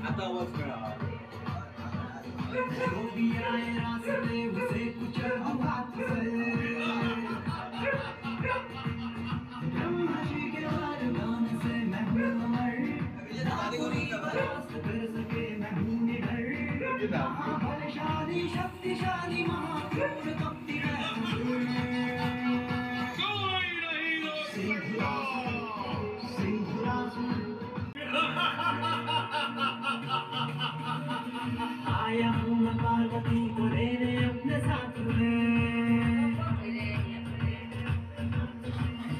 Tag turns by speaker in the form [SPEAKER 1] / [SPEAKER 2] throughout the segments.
[SPEAKER 1] आता आवाज करा. शक्तिशाली आया हूँ मैं पार्वती को लेने अपने साथ में,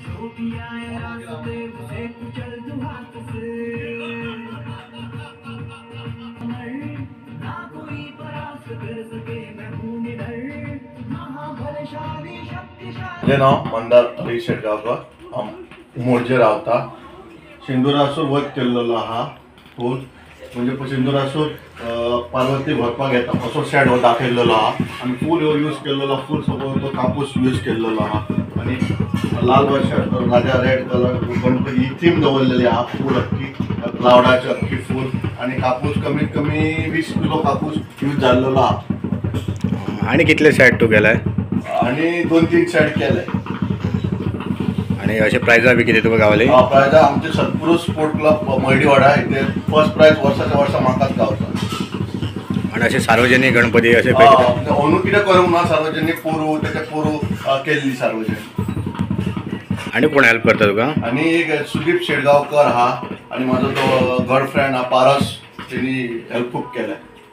[SPEAKER 1] जो भी आए रास्ते उसे कुचल दूं हाथ से, ना कोई परास्त कर सके मैं हूँ निडर, महाबलशाली शक्तिशाली.
[SPEAKER 2] माझे नाव मंदार हरी शेटगावकर, मोर्जे रावता. सिंदुरासूर वध केलेला हा फूल म्हणजे सिंदुरासूर पार्वती भरपाक येता असो शेड हो दाखयलेलो हा. आणि फूल हो यूज केलेलो फूल सगळं तो कापूस यूज केलेलो हा. आणि लाल शेड राजा रेड कलर गणपती थीम दवरलेली हा. फूल अख्खी लावडाची अख्खी फूल आणि कापूस कमीत कमी 20 किलो कापूस यूज झालेलो हा.
[SPEAKER 3] आणि कितले साईड तू गेलाय
[SPEAKER 2] आणि 2-3 शेड केले.
[SPEAKER 3] आणि असे प्राइजा बी किती तुका गावले?
[SPEAKER 2] प्राइजा आमचे सत्पुरुष स्पोर्ट क्लब मर्डीवाडा इथे फर्स्ट प्राइज वर्षाच्या वर्ष म्हाकाच गावता.
[SPEAKER 3] आणि असे सार्वजनिक गणपती असे
[SPEAKER 2] अंदू कितें करूंक ना सार्वजनिक पोरू त्याचे पोरू केल्ली सार्वजनिक.
[SPEAKER 3] आणि कोण हेल्प करता तुका?
[SPEAKER 2] आणि एक सुदीप शेडगावकर हा आणि माझा तो गर्लफ्रेंड हा पारस त्यांनी हेल्प खूप केलाय.